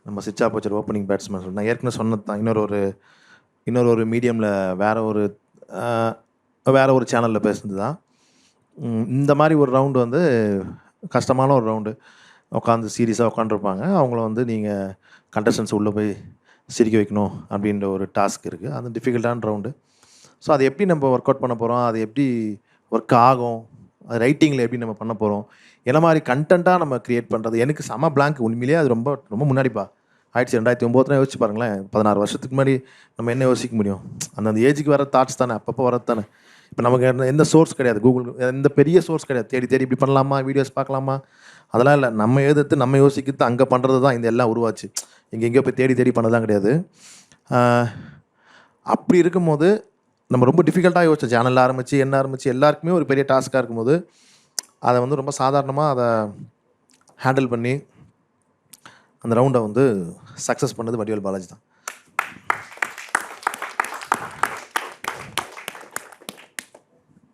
நம்ம சிச்சா போச்சர் opening batsman நான் ஏற்கனவே சொன்னது தான். இன்னொரு ஒரு மீடியமில் வேற ஒரு சேனலில் பேசுனது தான். இந்த மாதிரி ஒரு ரவுண்டு வந்து கஷ்டமான ஒரு ரவுண்டு. உட்காந்து சீரியஸாக உட்காந்துருப்பாங்க. அவங்கள வந்து நீங்கள் கண்டஸ்டன்ஸ் உள்ளே போய் சிரிக்க வைக்கணும் அப்படின்ற ஒரு டாஸ்க் இருக்குது. அது டிஃபிகல்ட்டான ரவுண்டு. ஸோ அதை எப்படி நம்ம ஒர்க் அவுட் பண்ண போகிறோம், அது எப்படி ஒர்க் ஆகும், அது ரைட்டிங்கில் எப்படி நம்ம பண்ண போகிறோம், என்ன மாதிரி கண்டென்ட்டாக நம்ம க்ரியேட் பண்ணுறது. எனக்கு செம பிளாங்க் உண்மையிலேயே. அது ரொம்ப ரொம்ப முன்னாடிப்பா ஆயிடுச்சு. 2009 யோசிச்சு பாருங்களேன். 16 வருஷத்துக்கு முன்னாடி நம்ம என்ன யோசிக்க முடியும்? அந்த ஏஜுக்கு வர தாட்ஸ் தானே, அப்பப்போ வரது தானே. இப்போ நமக்கு எந்த சோர்ஸ் கிடையாது. கூகுள் எந்த பெரிய சோர்ஸ் கிடையாது. தேடி தேடி இப்படி பண்ணலாமா, வீடியோஸ் பார்க்கலாமா, அதெல்லாம் இல்லை. நம்ம எழுதுறது நம்ம யோசிக்கிறது அங்கே பண்ணுறது தான் இந்த எல்லாம் உருவாச்சு. எங்கெங்கேயோ போய் தேடி தேடி பண்ணதான் கிடையாது. அப்படி இருக்கும்போது நம்ம ரொம்ப டிஃபிகல்ட்டாக யோசிச்ச சேனலில் ஆரம்பித்து எல்லாருக்குமே ஒரு பெரிய டாஸ்க்காக இருக்கும்போது அதை வந்து ரொம்ப சாதாரணமாக அதை ஹேண்டில் பண்ணி அந்த ரவுண்டை வந்து சக்ஸஸ் பண்ணது வடிவேல் பாலாஜி தான்.